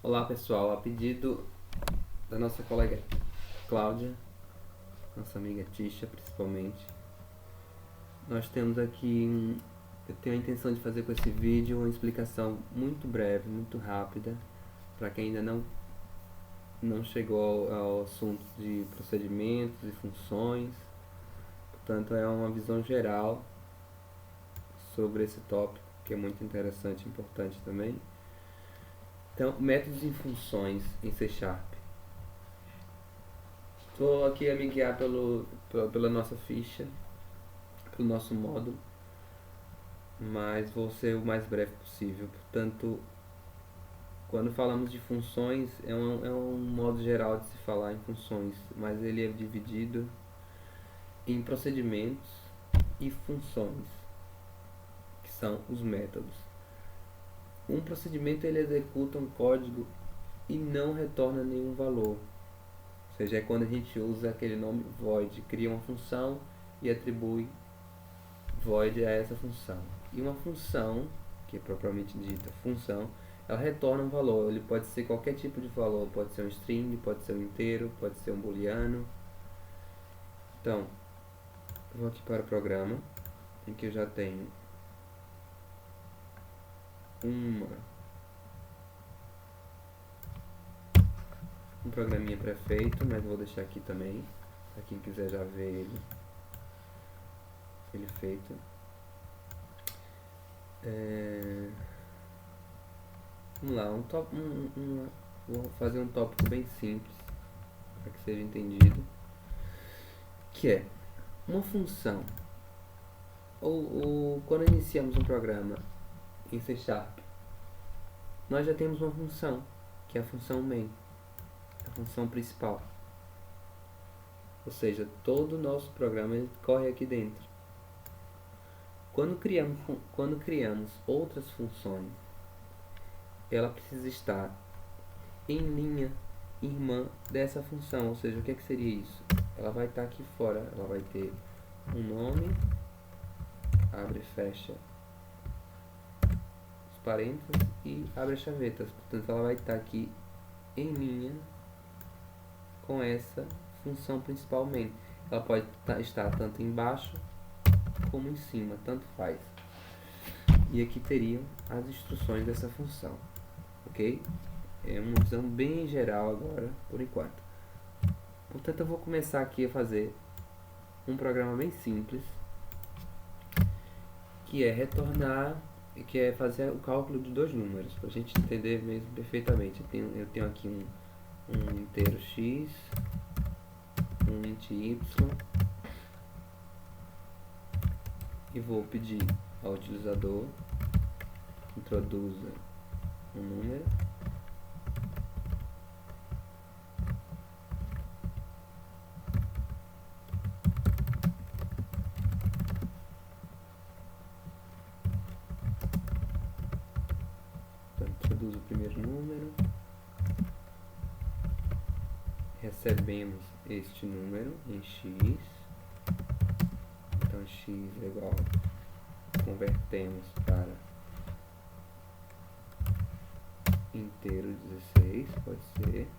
Olá pessoal, a pedido da nossa colega Cláudia, nossa amiga Tisha principalmente, nós temos aqui, eu tenho a intenção de fazer com esse vídeo uma explicação muito breve, muito rápida, para quem ainda não chegou ao assunto de procedimentos e funções. Portanto, é uma visão geral sobre esse tópico, que é muito interessante e importante também. Então, métodos e funções em C#. Estou aqui a me guiar pela nossa ficha, pelo nosso módulo, mas vou ser o mais breve possível. Portanto, quando falamos de funções, é um modo geral de se falar em funções, mas ele é dividido em procedimentos e funções, que são os métodos. Um procedimento ele executa um código e não retorna nenhum valor. Ou seja, é quando a gente usa aquele nome void, cria uma função e atribui void a essa função. E uma função, que é propriamente dita função, ela retorna um valor. Ele pode ser qualquer tipo de valor, pode ser um string, pode ser um inteiro, pode ser um booleano. Então, eu vou aqui para o programa, em que eu já tenho um programinha pré-feito, mas vou deixar aqui também, para quem quiser já ver ele feito. Vamos lá, vou fazer um tópico bem simples, para que seja entendido, que é uma função, ou quando iniciamos um programa em C#, nós já temos uma função, que é a função main, a função principal. Ou seja, todo o nosso programa ele corre aqui dentro. Quando criamos outras funções, ela precisa estar em linha irmã dessa função. Ou seja, o que é que seria isso? Ela vai estar aqui fora, ela vai ter um nome, abre e fecha os parênteses e abre as chavetas. Portanto, ela vai estar aqui em linha com essa função principal main. Ela pode estar tanto embaixo como em cima, tanto faz. E aqui teriam as instruções dessa função, ok? É uma visão bem geral agora, por enquanto. Portanto, eu vou começar aqui a fazer um programa bem simples, que é retornar, que é fazer o cálculo de dois números, para a gente entender mesmo perfeitamente. Eu tenho aqui um inteiro x, um int y, e vou pedir ao utilizador que introduza um número introduz o primeiro número, recebemos este número em x, então x é igual, convertemos para inteiro 16, pode ser,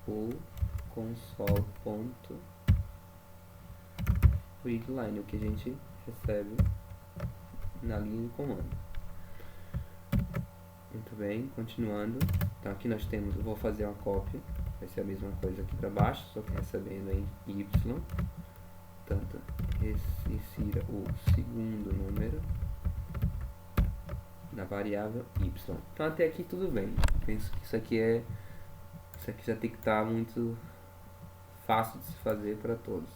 ou console.readline, o que a gente recebe na linha de comando. Muito bem, continuando. Então aqui nós temos, eu vou fazer uma cópia, vai ser a mesma coisa aqui para baixo, só que recebendo em y. Portanto, insira o segundo número na variável y. Então até aqui tudo bem. Penso que isso aqui já tem que estar muito fácil de se fazer para todos.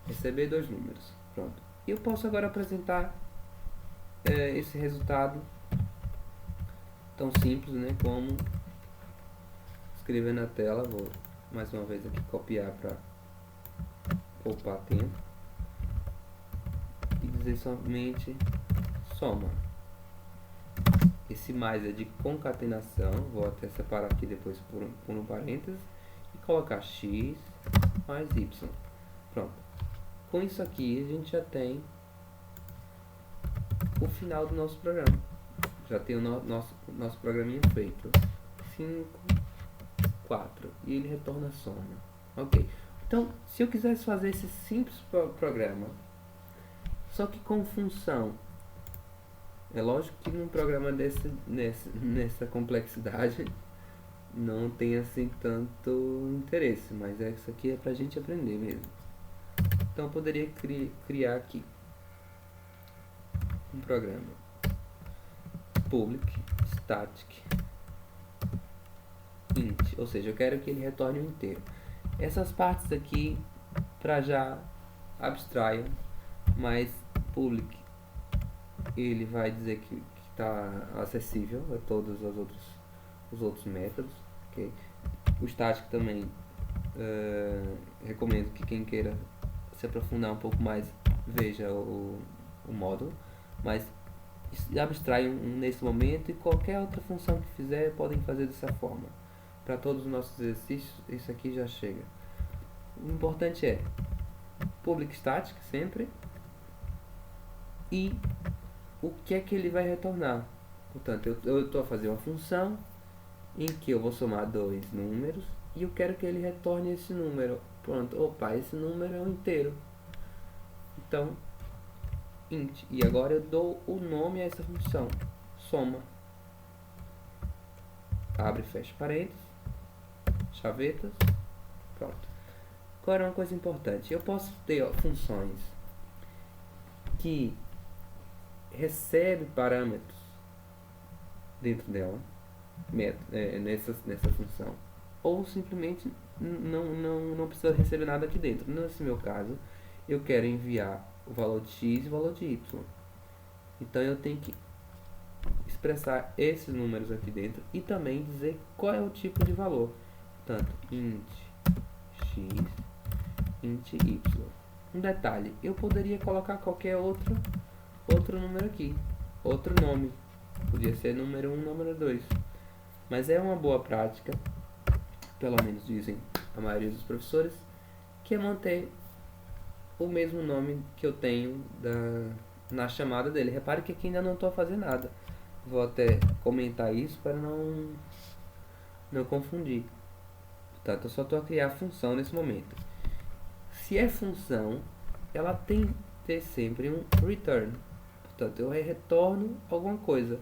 Receber dois números. Pronto. E eu posso agora apresentar esse resultado tão simples, né, como escrever na tela. Vou mais uma vez aqui copiar para poupar tempo e dizer somente soma. Esse mais é de concatenação, vou até separar aqui depois por um parênteses e colocar x mais y. Pronto. Com isso aqui a gente já tem o final do nosso programa. já tem o nosso programinha feito. 5, 4. E ele retorna a soma. Ok. Então, se eu quisesse fazer esse simples programa, só que com função, é lógico que num programa nessa complexidade não tem assim tanto interesse, mas isso aqui é pra gente aprender mesmo. Então eu poderia criar aqui um programa public static int, ou seja, eu quero que ele retorne um inteiro. Essas partes aqui para já abstraio, mas public ele vai dizer que está acessível a todos os outros métodos, ok? O static também recomendo que quem queira se aprofundar um pouco mais veja o módulo, mas abstrai nesse momento, e qualquer outra função que fizer podem fazer dessa forma. Para todos os nossos exercícios isso aqui já chega. O importante é public static sempre, e o que é que ele vai retornar. Portanto, eu estou a fazer uma função em que eu vou somar dois números e eu quero que ele retorne esse número. Pronto, opa, esse número é um inteiro. Então, int. E agora eu dou o nome a essa função, soma. Abre e fecha parênteses, chavetas, pronto. Agora uma coisa importante, eu posso ter funções que recebem parâmetros dentro dela, nessa função, ou simplesmente não precisa receber nada aqui dentro. Nesse meu caso, eu quero enviar o valor de x e o valor de y. Então eu tenho que expressar esses números aqui dentro e também dizer qual é o tipo de valor. Portanto, int x, int y. Um detalhe, eu poderia colocar qualquer outro número aqui, outro nome. Podia ser número 1, número 2. Mas é uma boa prática, pelo menos dizem a maioria dos professores, que é manter o mesmo nome que eu tenho na chamada dele. Repare que aqui ainda não estou a fazer nada. Vou até comentar isso para não confundir. Portanto, eu só estou a criar a função nesse momento. Se é função, ela tem que ter sempre um return. Portanto, eu retorno alguma coisa.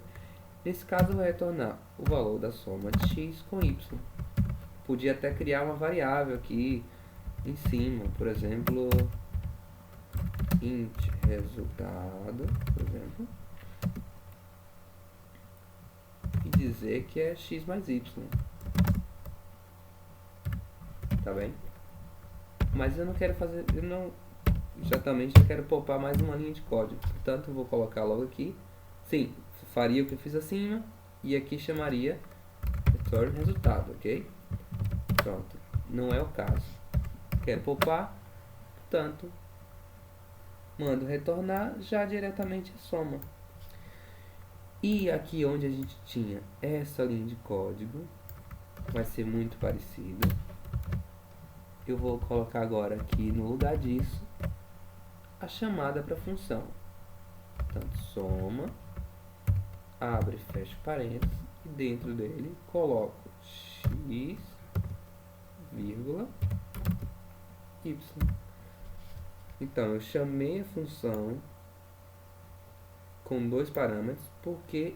Nesse caso, eu vou retornar o valor da soma de x com y. Podia até criar uma variável aqui em cima, por exemplo, int resultado, por exemplo, e dizer que é x mais y. Tá bem? Mas eu não quero fazer, exatamente eu quero poupar mais uma linha de código. Portanto, eu vou colocar logo aqui. Sim, faria o que eu fiz acima e aqui chamaria return resultado, ok? Pronto, não é o caso. Quero poupar, portanto, mando retornar já diretamente a soma. E aqui onde a gente tinha essa linha de código, vai ser muito parecido. Eu vou colocar agora aqui no lugar disso a chamada para a função. Portanto, soma, abre e fecha parênteses, e dentro dele coloco x, vírgula, y. Então, eu chamei a função com dois parâmetros, porque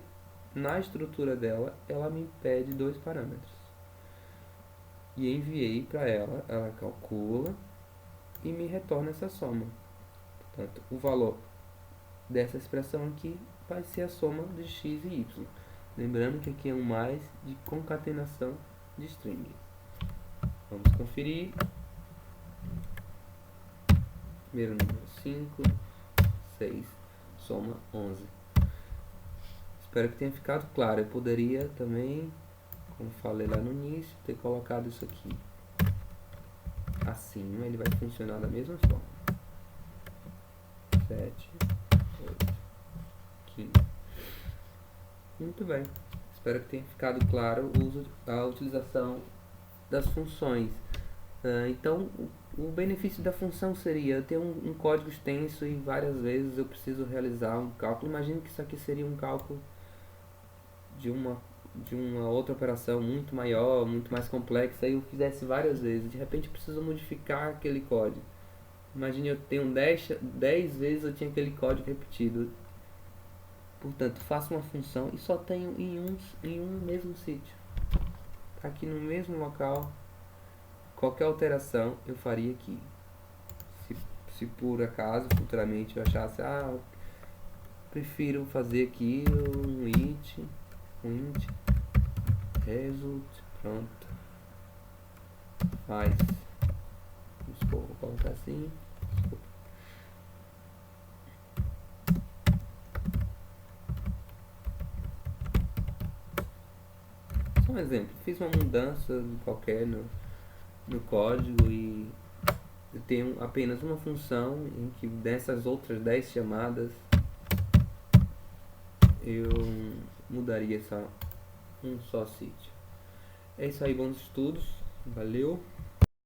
na estrutura dela, ela me pede dois parâmetros. E enviei para ela, ela calcula e me retorna essa soma. Portanto, o valor dessa expressão aqui vai ser a soma de x e y. Lembrando que aqui é um mais de concatenação de string. Vamos conferir. Primeiro número 5, 6, soma 11. Espero que tenha ficado claro. Eu poderia também, como falei lá no início, ter colocado isso aqui acima. Ele vai funcionar da mesma forma. 7, 8, 15. Muito bem. Espero que tenha ficado claro a utilização das funções. Então, o benefício da função seria eu ter um código extenso e várias vezes eu preciso realizar um cálculo. Imagine que isso aqui seria um cálculo de uma outra operação muito maior, muito mais complexa, e eu fizesse várias vezes. De repente eu preciso modificar aquele código. Imagine eu tenho 10 vezes eu tinha aquele código repetido. Portanto, faço uma função e só tenho em um mesmo sítio. Aqui no mesmo local, qualquer alteração eu faria aqui. Se por acaso, futuramente eu achasse, prefiro fazer aqui um int result, pronto, faz, desculpa, vou colocar assim, desculpa. Só um exemplo, fiz uma mudança qualquer no código e eu tenho apenas uma função em que dessas outras 10 chamadas eu mudaria só um só sítio. É isso aí, bons estudos, valeu!